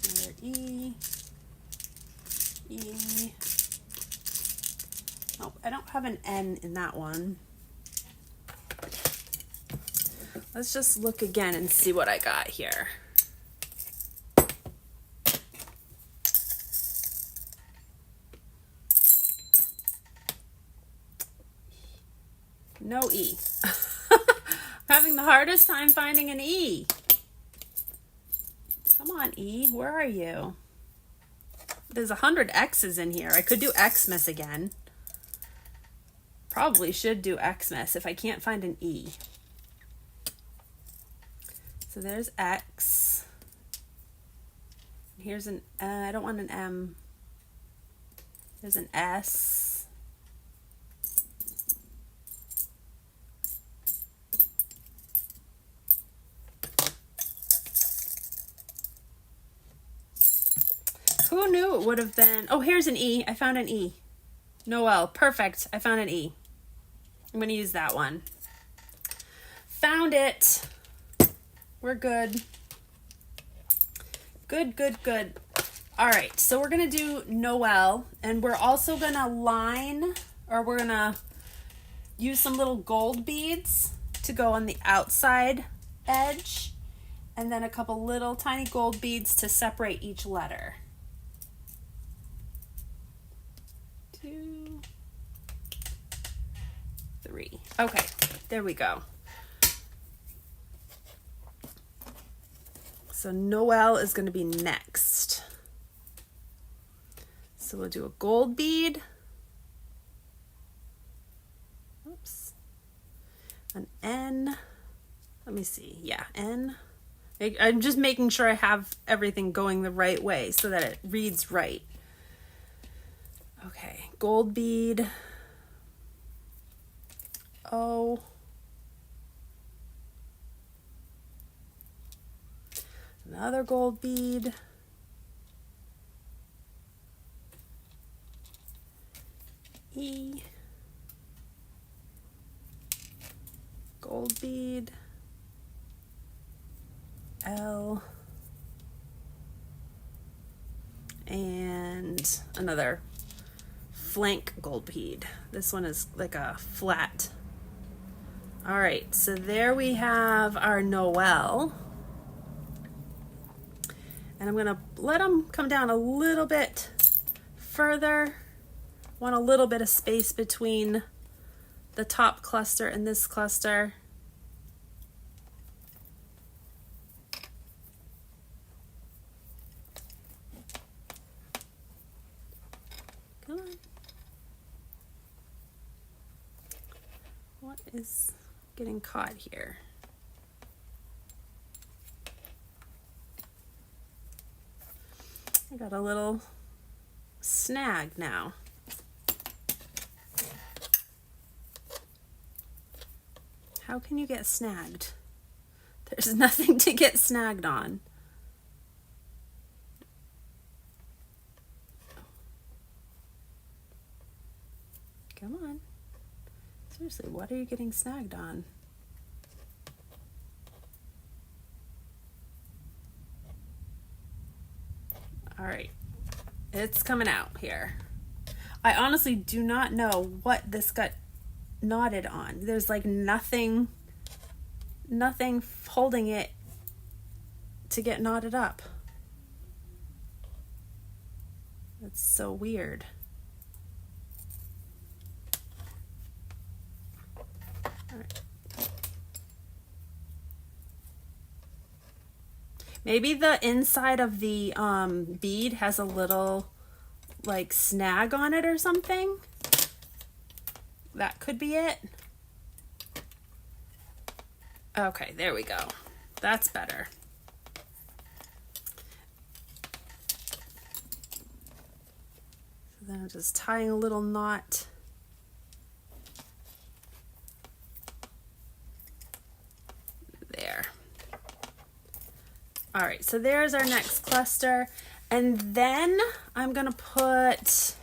There's another E. E. Oh, I don't have an N in that one. Let's just look again and see what I got here. No E. I'm having the hardest time finding an E. Come on, E. Where are you? There's 100 X's in here. I could do Xmas again. Probably should do Xmas if I can't find an E. So there's X. Here's an, I don't want an M. There's an S. Who knew it would have been? Oh, here's an E. I found an E. Noel. Perfect. I found an E. I'm going to use that one. Found it. We're good. Good, good, good. All right. So we're going to do Noel. And we're also going to line, or we're going to use some little gold beads to go on the outside edge. And then a couple little tiny gold beads to separate each letter. 2, 3. Okay, there we go. So Noel is going to be next. So we'll do a gold bead. Oops. An N. Let me see. Yeah, N. I'm just making sure I have everything going the right way so that it reads right. Okay, gold bead. O. Another gold bead. E. Gold bead. L. And another flank gold bead. This one is like a flat. All right, so there we have our Noel. And I'm gonna let them come down a little bit further. Want a little bit of space between the top cluster and this cluster. Come on. What is getting caught here? I got a little snag now. How can you get snagged? There's nothing to get snagged on. Come on. Seriously, what are you getting snagged on? All right, it's coming out here. I honestly do not know what this got knotted on. There's like nothing holding it to get knotted up. That's so weird. All right. Maybe the inside of the bead has a little like snag on it or something. That could be it. Okay, there we go. That's better. So then I'm just tying a little knot. There. All right, so there's our next cluster. And then I'm gonna put,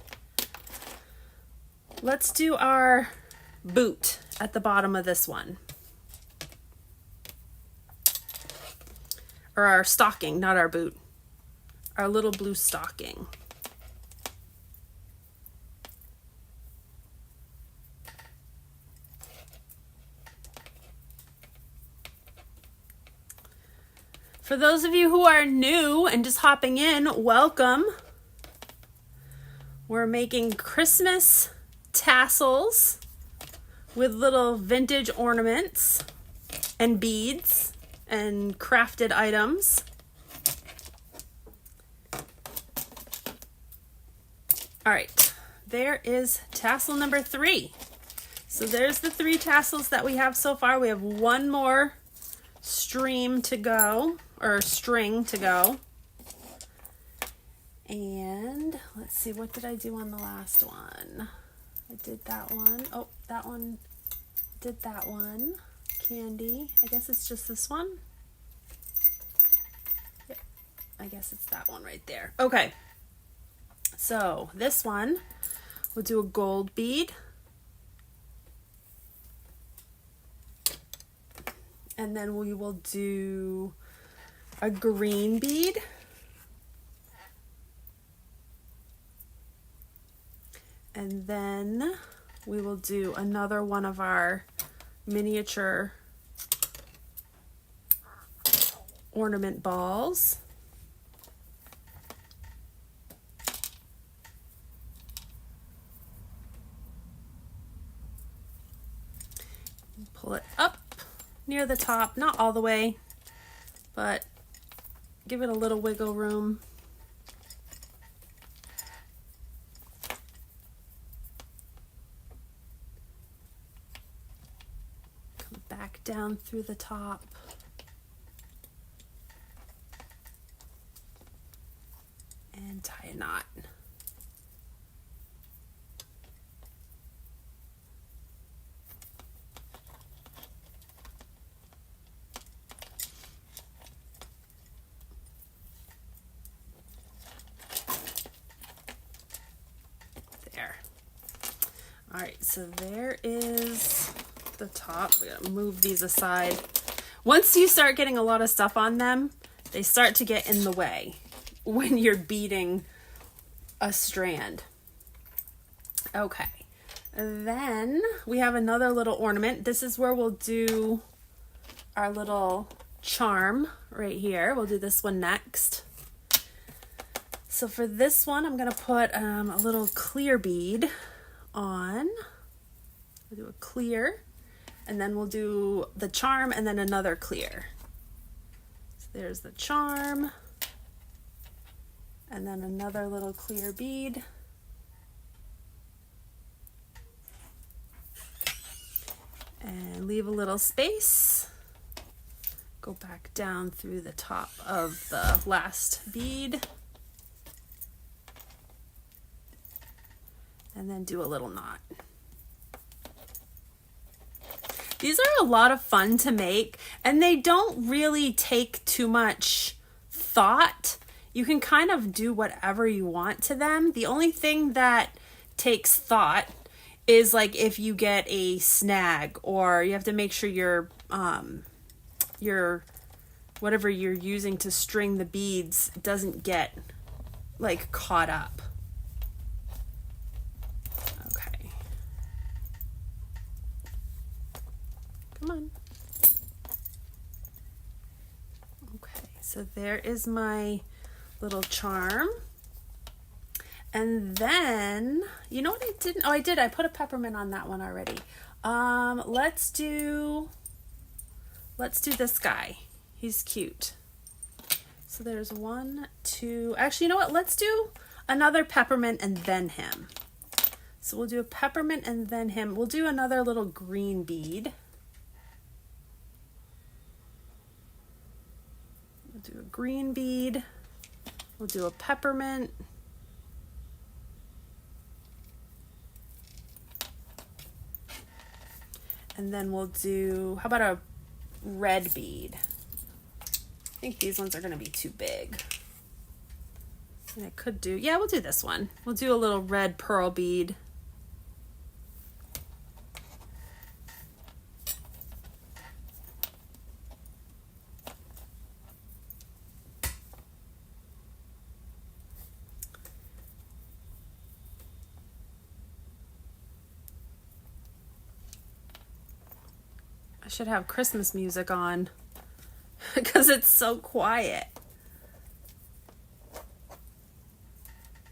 let's do our boot at the bottom of this one. Or our stocking, not our boot. Our little blue stocking. For those of you who are new and just hopping in, welcome. We're making Christmas tassels with little vintage ornaments and beads and crafted items. All right, there is tassel number 3. So there's the 3 tassels that we have so far. We have one more stream to go, or string to go. And let's see, what did I do on the last one? I did that one. Oh, that one, did that one. Candy. I guess it's just this one. Yep. I guess it's that one right there. Okay. So this one, we'll do a gold bead. And then we will do a green bead. And then we will do another one of our miniature ornament balls. Pull it up near the top, not all the way, but give it a little wiggle room. Come back down through the top. And tie a knot. All right, so there is the top. We're gonna move these aside. Once you start getting a lot of stuff on them, they start to get in the way when you're beading a strand. Okay, then we have another little ornament. This is where we'll do our little charm right here. We'll do this one next. So for this one, I'm gonna put a little clear bead on. We'll do a clear, and then we'll do the charm and then another clear. So there's the charm, and then another little clear bead. And leave a little space. Go back down through the top of the last bead. And then do a little knot. These are a lot of fun to make, and they don't really take too much thought. You can kind of do whatever you want to them. The only thing that takes thought is like if you get a snag, or you have to make sure your whatever you're using to string the beads doesn't get like caught up. Come on. Okay, so there is my little charm. And then, you know what I didn't? Oh, I did. I put a peppermint on that one already. Let's do this guy. He's cute. So there's 1, 2. Actually, you know what? Let's do another peppermint and then him. So we'll do a peppermint and then him. We'll do another little green bead. Do a green bead, we'll do a peppermint, and then we'll do, how about a red bead? I think these ones are going to be too big. And I could do, yeah, we'll do this one. We'll do a little red pearl bead. Should have Christmas music on because it's so quiet.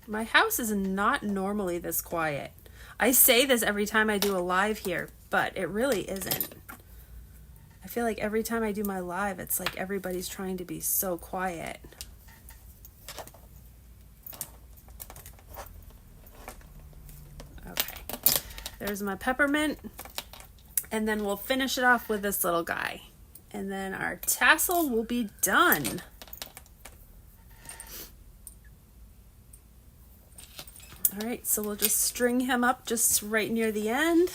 My house is not normally this quiet. I say this every time I do a live here. but it really isn't. I feel like every time I do my live, it's like everybody's trying to be so quiet. Okay, there's my peppermint, and then we'll finish it off with this little guy, and then our tassel will be done. All right, so we'll just string him up just right near the end.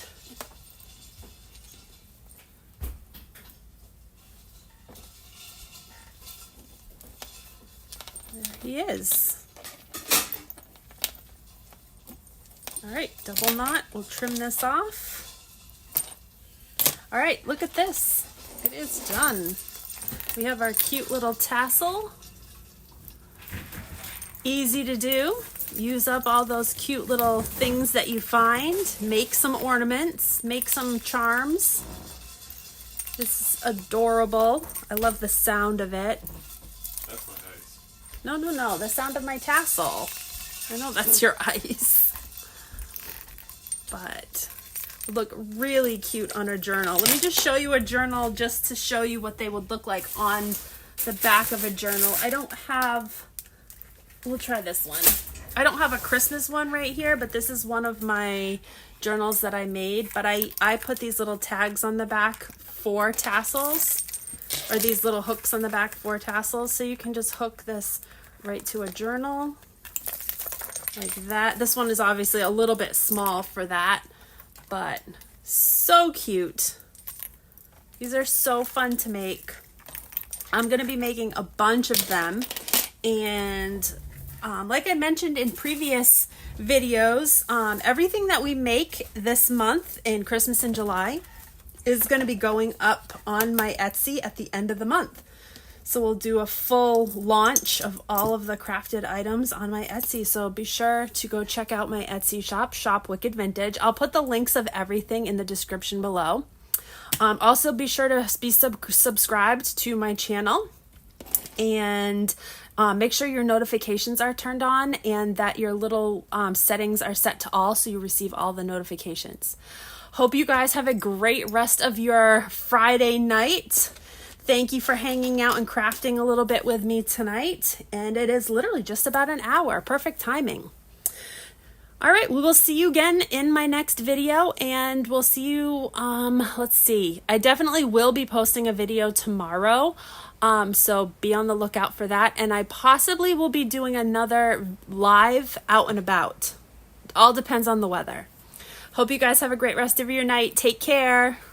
There he is. All right, double knot. We'll trim this off. All right, look at this. It is done. We have our cute little tassel. Easy to do. Use up all those cute little things that you find. Make some ornaments. Make some charms. This is adorable. I love the sound of it. That's my ice. No. The sound of my tassel. I know that's your ice. But look really cute on a journal. Let me just show you a journal just to show you what they would look like on the back of a journal. I don't have... We'll try this one. I don't have a Christmas one right here, but this is one of my journals that I made. But I put these little tags on the back for tassels, or these little hooks on the back for tassels. So you can just hook this right to a journal like that. This one is obviously a little bit small for that, but so cute. These are so fun to make. I'm going to be making a bunch of them, and like I mentioned in previous videos, everything that we make this month in Christmas in July is going to be going up on my Etsy at the end of the month. So we'll do a full launch of all of the crafted items on my Etsy. So be sure to go check out my Etsy shop, Shop Wicked Vintage. I'll put the links of everything in the description below. Also be sure to be subscribed to my channel, and make sure your notifications are turned on and that your little settings are set to all so you receive all the notifications. Hope you guys have a great rest of your Friday night. Thank you for hanging out and crafting a little bit with me tonight. And it is literally just about an hour. Perfect timing. All right, we will see you again in my next video, and we'll see you, let's see. I definitely will be posting a video tomorrow. So be on the lookout for that. And I possibly will be doing another live out and about. All depends on the weather. Hope you guys have a great rest of your night. Take care.